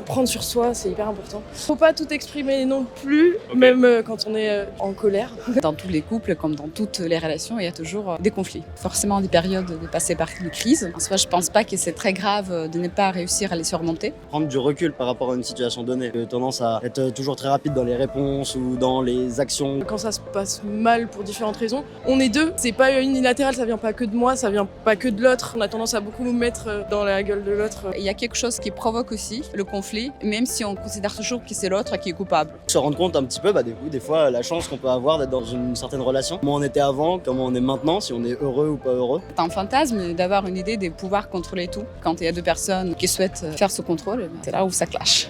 Prendre sur soi, c'est hyper important. Faut pas tout exprimer non plus, Ok. même quand on est en colère. Dans tous les couples, comme dans toutes les relations, il y a toujours des conflits. Forcément des périodes de passer par une crise. En soi, je pense pas que c'est très grave de ne pas réussir à les surmonter. Prendre du recul par rapport à une situation donnée. J'ai tendance à être toujours très rapide dans les réponses ou dans les actions. Quand ça se passe mal pour différentes raisons, on est deux. C'est pas unilatéral, ça vient pas que de moi, ça vient pas que de l'autre. On a tendance à beaucoup nous mettre dans la gueule de l'autre. Il y a quelque chose qui provoque aussi le conflit, même si on considère toujours que c'est l'autre qui est coupable. Se rendre compte un petit peu, des fois, la chance qu'on peut avoir d'être dans une certaine relation. Comment on était avant, comment on est maintenant, si on est heureux ou pas heureux. C'est un fantasme d'avoir une idée de pouvoir contrôler tout. Quand il y a deux personnes qui souhaitent faire ce contrôle, c'est là où ça clash.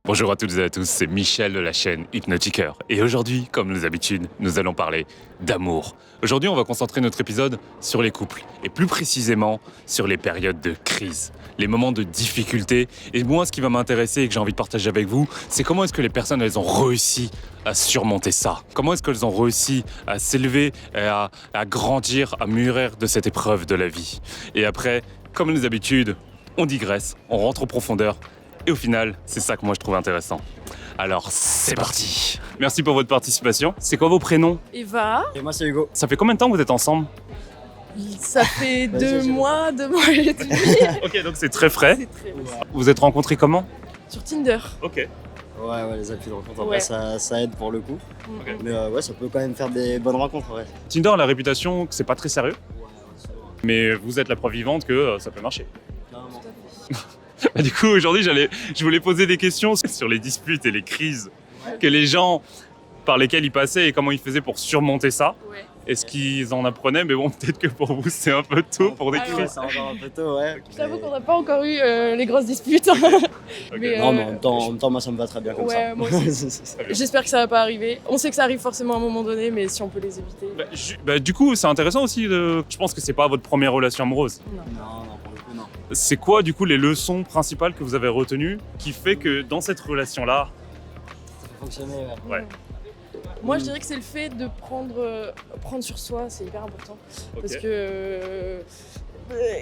Bonjour à toutes et à tous, c'est Michel de la chaîne Hypnotiqueur. Et aujourd'hui, comme nos habitudes, nous allons parler d'amour. Aujourd'hui, on va concentrer notre épisode sur les couples, et plus précisément sur les périodes de crise, les moments de difficulté. Et moi, ce qui va m'intéresser et que j'ai envie de partager avec vous, c'est comment est-ce que les personnes, elles ont réussi à surmonter ça. Comment est-ce qu'elles ont réussi à s'élever, à grandir, à mûrir de cette épreuve de la vie. Et après, comme nos habitudes, on digresse, on rentre en profondeur. Et au final, c'est ça que moi je trouve intéressant. Alors, c'est parti. Merci pour votre participation. C'est quoi vos prénoms? Eva, Et moi, c'est Hugo. Ça fait combien de temps que vous êtes ensemble? ça fait Vas-y, 2 vas-y. mois, 2 mois et demi. Ok, donc c'est très frais. C'est très récent. Vous vous êtes rencontrés comment? Sur Tinder. Ok. Ouais, les applis de rencontre, en Ouais. vrai, ça aide pour le coup. Ok. Mais ouais, ça peut quand même faire des bonnes rencontres, ouais. Tinder a la réputation que c'est pas très sérieux, mais vous êtes la preuve vivante que ça peut marcher. Du coup, aujourd'hui, je voulais poser des questions sur les disputes et les crises que les gens par lesquels ils passaient et comment ils faisaient pour surmonter ça. Ouais. Est-ce qu'ils en apprenaient? Mais bon, peut-être que pour vous, c'est un peu tôt pour des Ah, crises. C'est encore un peu tôt, ouais. Je t'avoue Mais- qu'on n'a pas encore eu les grosses disputes. Ok. Mais, Non, mais en même temps, moi, ça me va très bien comme ouais, ça. moi aussi. Très bien. J'espère que ça va pas arriver. On sait que ça arrive forcément à un moment donné, mais si on peut les éviter. Du coup, c'est intéressant aussi. Je pense que c'est pas votre première relation amoureuse. Non, pour le coup, non. C'est quoi, du coup, les leçons principales que vous avez retenues qui fait que dans cette relation-là, Ça peut fonctionner, ouais. Ouais. Moi, je dirais que c'est le fait de prendre sur soi, c'est hyper important. ok. Parce que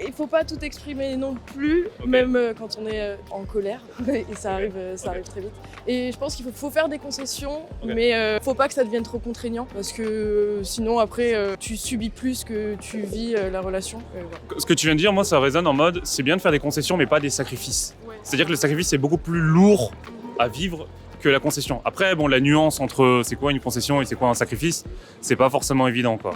il faut pas tout exprimer non plus, Ok. même quand on est en colère. Et ça arrive, Ok. arrive très vite. Et je pense qu'il faut faire des concessions, Ok. mais faut pas que ça devienne trop contraignant. Parce que sinon, après, tu subis plus que tu vis la relation. Et voilà. Ce que tu viens de dire, moi, ça résonne en mode c'est bien de faire des concessions, mais pas des sacrifices. Ouais. C'est-à-dire que le sacrifice est beaucoup plus lourd à vivre que la concession. Après, bon, la nuance entre c'est quoi une concession et c'est quoi un sacrifice, c'est pas forcément évident, quoi.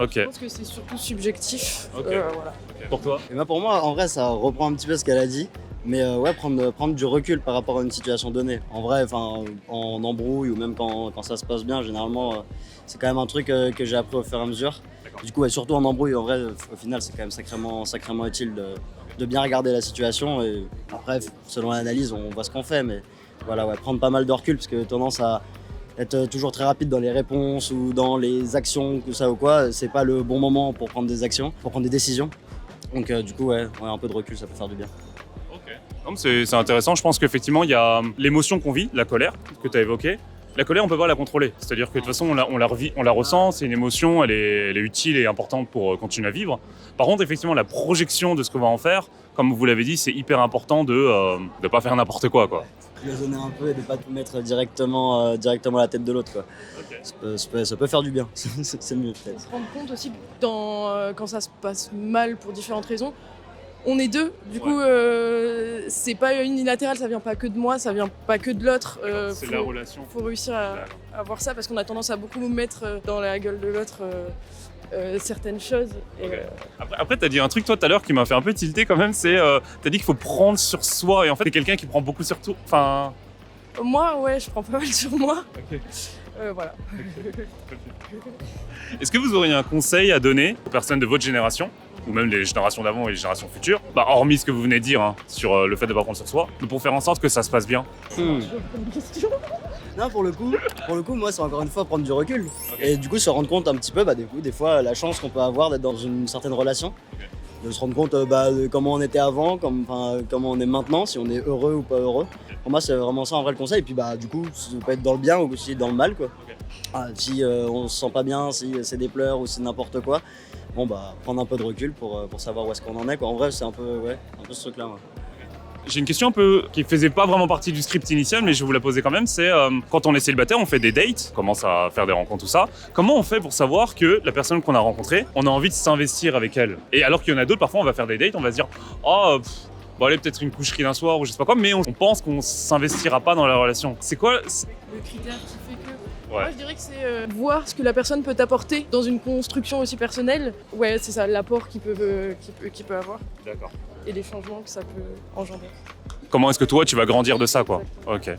Ok. Je pense que c'est surtout subjectif. Ok. Voilà. Pour toi? Et bah pour moi, en vrai, ça reprend un petit peu ce qu'elle a dit. Mais ouais, prendre du recul par rapport à une situation donnée. En vrai, en embrouille ou même quand ça se passe bien, généralement, c'est quand même un truc que j'ai appris au fur et à mesure. D'accord. Du coup, ouais, surtout en embrouille, en vrai, au final, c'est quand même sacrément utile de bien regarder la situation. Et après, selon l'analyse, on voit ce qu'on fait. Mais voilà, ouais, prendre pas mal de recul parce que tendance à être toujours très rapide dans les réponses ou dans les actions, tout ça ou quoi, c'est pas le bon moment pour prendre des actions, pour prendre des décisions. Donc du coup, ouais, un peu de recul, ça peut faire du bien. Ok. Non, mais c'est intéressant. Je pense qu'effectivement, il y a l'émotion qu'on vit, la colère, que tu as évoquée. La colère, on peut pas la contrôler. C'est-à-dire que de toute façon, on la ressent, c'est une émotion, elle est utile et importante pour continuer à vivre. Par contre, effectivement, la projection de ce qu'on va en faire, comme vous l'avez dit, c'est hyper important de pas faire n'importe quoi. Cloisonner un peu et de pas tout mettre directement à la tête de l'autre, quoi. Ok. Ça peut faire du bien, c'est mieux peut-être. Se rendre compte aussi que quand ça se passe mal pour différentes raisons, on est deux. Du coup, c'est pas unilatéral, ça vient pas que de moi, ça vient pas que de l'autre. C'est la relation. Faut réussir à voir ça parce qu'on a tendance à beaucoup nous mettre dans la gueule de l'autre certaines choses. Et, Ok. Après, t'as dit un truc toi tout à l'heure qui m'a fait un peu tilter quand même, c'est t'as dit qu'il faut prendre sur soi et en fait t'es quelqu'un qui prend beaucoup sur tout. Enfin. moi, ouais, je prends pas mal sur moi. Ok. Voilà. Est-ce que vous auriez un conseil à donner aux personnes de votre génération ou même les générations d'avant et les générations futures, hormis ce que vous venez de dire sur le fait de ne pas prendre sur soi, mais pour faire en sorte que ça se passe bien? Une question. Non, pour le coup, moi, c'est encore une fois prendre du recul. Et du coup, se rendre compte un petit peu, des fois, la chance qu'on peut avoir d'être dans une certaine relation. De se rendre compte de comment on était avant, comment on est maintenant, si on est heureux ou pas heureux. Pour moi, c'est vraiment ça un vrai conseil. Et puis, du coup, ça peut être dans le bien ou aussi dans le mal, quoi. Si on se sent pas bien, si c'est des pleurs ou c'est n'importe quoi, bon bah prendre un peu de recul pour savoir où est-ce qu'on en est, quoi. En vrai, c'est un peu ce truc-là. Ouais. J'ai une question un peu qui faisait pas vraiment partie du script initial, mais je vais vous la poser quand même. C'est quand on est célibataire, on fait des dates, on commence à faire des rencontres, tout ça. Comment on fait pour savoir que la personne qu'on a rencontrée, on a envie de s'investir avec elle? Et alors qu'il y en a d'autres, parfois on va faire des dates, on va se dire bon allez, peut-être une coucherie d'un soir ou je sais pas quoi, mais on pense qu'on s'investira pas dans la relation. C'est quoi Le critère qui fait que... Ouais. Moi, je dirais que c'est voir ce que la personne peut t'apporter dans une construction aussi personnelle. Ouais, c'est ça, l'apport qu'il peut avoir D'accord. et les changements que ça peut engendrer. Comment est-ce que toi tu vas grandir de ça, quoi? Ok.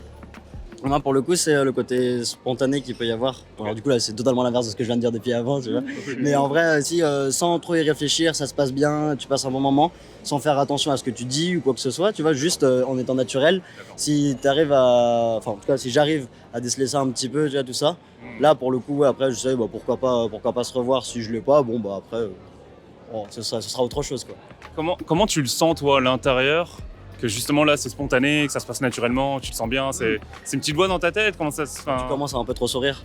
Moi, pour le coup, c'est le côté spontané qu'il peut y avoir. Alors du coup, là, c'est totalement l'inverse de ce que je viens de dire depuis avant, tu vois. Mais en vrai, si sans trop y réfléchir, ça se passe bien, tu passes un bon moment, sans faire attention à ce que tu dis ou quoi que ce soit, tu vois, juste en étant naturel. Si t'arrives à... Enfin, en tout cas, si j'arrive à déceler ça un petit peu, tu vois, tout ça, là, pour le coup, ouais, après, je sais, bah, pourquoi pas se revoir. Si je l'ai pas, bon, bah après, bon, ce sera autre chose, quoi. Comment tu le sens, toi, à l'intérieur? Que justement là c'est spontané, que ça se passe naturellement, tu te sens bien, c'est une petite voix dans ta tête, comment ça se fait? Tu commences à un peu trop sourire.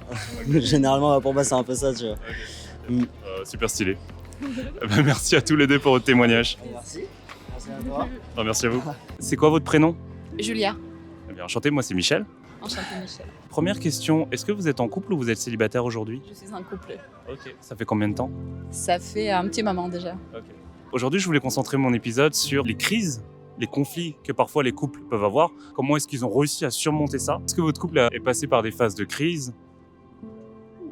Généralement, pour moi, c'est un peu ça, tu vois. Super stylé. Merci à tous les deux pour votre témoignage. Merci. Merci à toi. Merci à vous. C'est quoi votre prénom? Julia, Eh bien, enchanté, moi c'est Michel. enchantée Michel. Première question, est-ce que vous êtes en couple ou vous êtes célibataire aujourd'hui? Je suis en couple. Ok. Ça fait combien de temps? Ça fait un petit moment déjà. Aujourd'hui, je voulais concentrer mon épisode sur les crises, les conflits que parfois les couples peuvent avoir. Comment est-ce qu'ils ont réussi à surmonter ça? Est-ce que votre couple est passé par des phases de crise?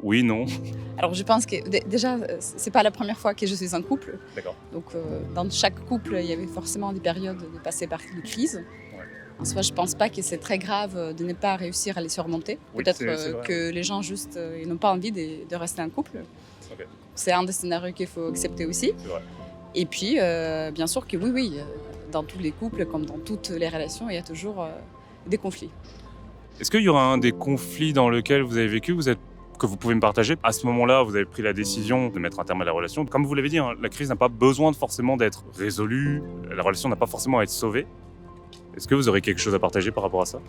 Oui, non. Alors je pense que déjà, c'est pas la première fois que je suis en couple. D'accord. Donc dans chaque couple, il y avait forcément des périodes de passer par des crises. En soi, je pense pas que c'est très grave de ne pas réussir à les surmonter. Oui, Peut-être c'est vrai. que les gens juste ils n'ont pas envie de rester en couple. Ok. C'est un des scénarios qu'il faut accepter aussi. C'est vrai. Et puis, bien sûr que oui, dans tous les couples, comme dans toutes les relations, il y a toujours des conflits. Est-ce qu'il y aura un des conflits dans lequel vous avez vécu, que vous pouvez me partager? À ce moment-là, vous avez pris la décision de mettre un terme à la relation. Comme vous l'avez dit, hein, la crise n'a pas besoin forcément d'être résolue, la relation n'a pas forcément à être sauvée. Est-ce que vous aurez quelque chose à partager par rapport à ça?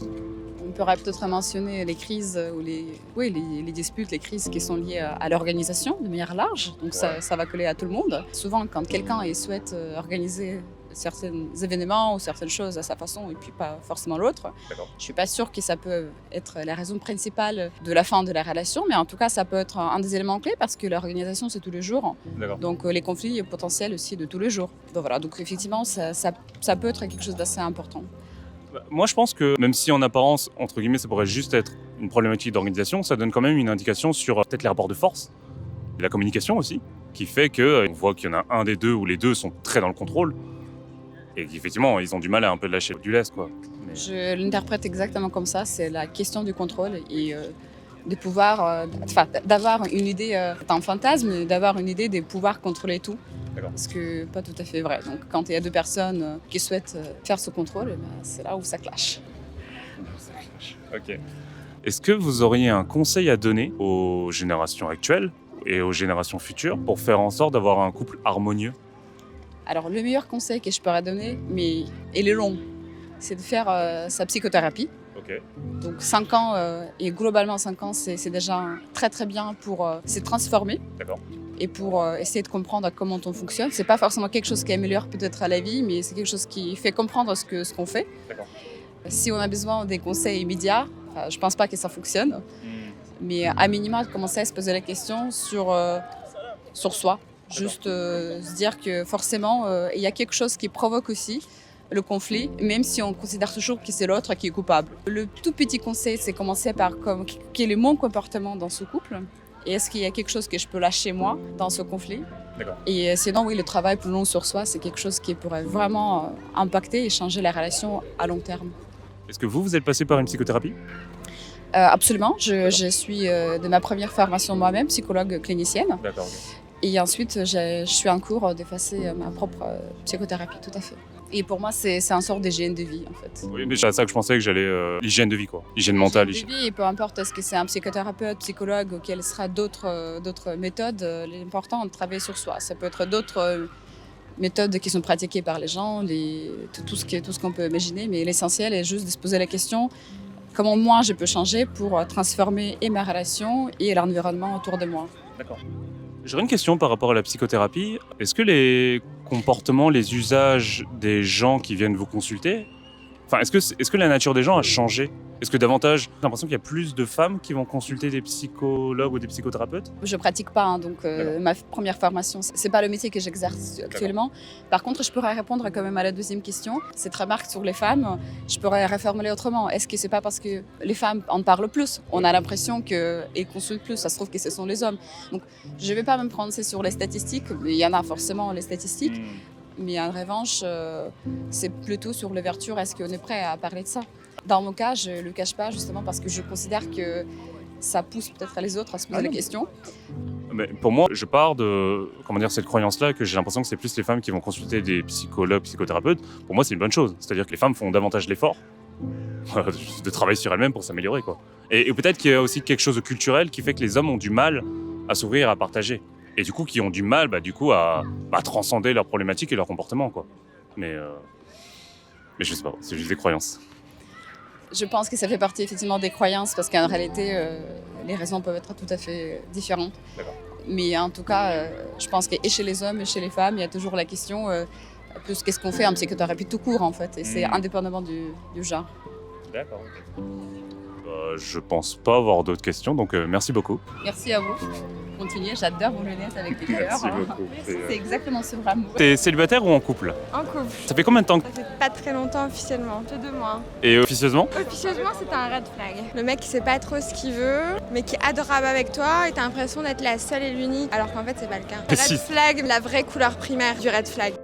On pourrait peut-être mentionner les crises ou les disputes, les crises qui sont liées à l'organisation de manière large. Donc ça va coller à tout le monde. Souvent, quand quelqu'un souhaite organiser certains événements ou certaines choses à sa façon et puis pas forcément l'autre, je suis pas sûre que ça peut être la raison principale de la fin de la relation, mais en tout cas, ça peut être un des éléments clés parce que l'organisation, c'est tous les jours. Donc les conflits potentiels aussi de tous les jours. Donc voilà, donc effectivement, ça peut être quelque chose d'assez important. Moi, je pense que même si en apparence, entre guillemets, ça pourrait juste être une problématique d'organisation, ça donne quand même une indication sur peut-être les rapports de force, et la communication aussi, qui fait qu'on voit qu'il y en a un des deux ou les deux sont très dans le contrôle, et qu'effectivement, ils ont du mal à un peu lâcher du lest, quoi. Mais... Je l'interprète exactement comme ça, c'est la question du contrôle et de pouvoir, d'avoir une idée, c'est un fantasme, d'avoir une idée de pouvoir contrôler tout. Ce que pas tout à fait vrai. Donc quand il y a deux personnes qui souhaitent faire ce contrôle, c'est là où ça clash. Ok. Est-ce que vous auriez un conseil à donner aux générations actuelles et aux générations futures pour faire en sorte d'avoir un couple harmonieux? Alors le meilleur conseil que je pourrais donner, mais il est long, c'est de faire sa psychothérapie. Ok. Donc 5 ans, et globalement 5 ans, c'est déjà très très bien pour se transformer. D'accord. Et pour essayer de comprendre comment on fonctionne. C'est pas forcément quelque chose qui améliore peut-être à la vie, mais c'est quelque chose qui fait comprendre ce qu'on fait. D'accord. Si on a besoin des conseils immédiats, je pense pas que ça fonctionne. Mais à minima, commencer à se poser la question sur soi. Juste se dire que forcément, il y a quelque chose qui provoque aussi le conflit, même si on considère toujours que c'est l'autre qui est coupable. Le tout petit conseil, c'est commencer par quel est mon comportement dans ce couple. Et est-ce qu'il y a quelque chose que je peux lâcher moi dans ce conflit? Et sinon, oui, le travail plus long sur soi, c'est quelque chose qui pourrait vraiment impacter et changer la relation à long terme. Est-ce que vous êtes passé par une psychothérapie? Absolument. Je suis de ma première formation moi-même, psychologue clinicienne. D'accord. Et ensuite, je suis en cours de passer ma propre psychothérapie, tout à fait. Et pour moi, c'est un sort d'hygiène de vie, en fait. Oui, mais c'est à ça que je pensais que j'allais... l'hygiène de vie, quoi. Hygiène mentale. Hygiène de vie, et peu importe, est-ce que c'est un psychothérapeute, psychologue, ou quelles sera d'autres méthodes, l'important est de travailler sur soi. Ça peut être d'autres méthodes qui sont pratiquées par les gens, tout ce qu'on peut imaginer, mais l'essentiel est juste de se poser la question comment moi je peux changer pour transformer et ma relation et l'environnement autour de moi. D'accord. J'aurais une question par rapport à la psychothérapie. Est-ce que les comportements, les usages des gens qui viennent vous consulter, enfin, est-ce que la nature des gens a changé? Est-ce que davantage, j'ai l'impression qu'il y a plus de femmes qui vont consulter des psychologues ou des psychothérapeutes? Je pratique pas, hein, donc ma première formation, c'est pas le métier que j'exerce actuellement. Par contre, je pourrais répondre quand même à la deuxième question. Cette remarque sur les femmes, je pourrais reformuler autrement. Est-ce que c'est pas parce que les femmes en parlent plus? On a l'impression qu'elles consultent plus, ça se trouve que ce sont les hommes. Donc, je vais pas me prononcer sur les statistiques, il y en a forcément les statistiques. Mais en revanche, c'est plutôt sur l'ouverture, est-ce qu'on est prêt à parler de ça? Dans mon cas, je ne le cache pas justement parce que je considère que ça pousse peut-être les autres à se poser la question. Mais pour moi, je pars de cette croyance-là que j'ai l'impression que c'est plus les femmes qui vont consulter des psychologues, psychothérapeutes. Pour moi, c'est une bonne chose. C'est-à-dire que les femmes font davantage l'effort de travailler sur elles-mêmes pour s'améliorer, quoi. Et peut-être qu'il y a aussi quelque chose de culturel qui fait que les hommes ont du mal à s'ouvrir, à partager. Et du coup, qui ont du mal à transcender leurs problématiques et leurs comportements, quoi. Mais je sais pas, c'est juste des croyances. Je pense que ça fait partie effectivement des croyances parce qu'en réalité, les raisons peuvent être tout à fait différentes. D'accord. Mais en tout cas, je pense que et chez les hommes et chez les femmes, il y a toujours la question plus qu'est-ce qu'on fait en psychothérapie tout court en fait. Et c'est indépendamment du genre. D'accord. Je pense pas avoir d'autres questions, donc merci beaucoup. Merci à vous. Continuez, j'adore vos lunettes avec les cœurs. Merci beaucoup. C'est exactement ce vrai amour. T'es célibataire ou en couple? En couple. Ça fait combien de temps? Ça fait pas très longtemps officiellement, que 2 mois. Et officieusement? Officieusement, c'est un red flag. Le mec qui sait pas trop ce qu'il veut, mais qui est adorable avec toi et t'as l'impression d'être la seule et l'unique, alors qu'en fait c'est pas le cas. Red Si. flag, la vraie couleur primaire du red flag.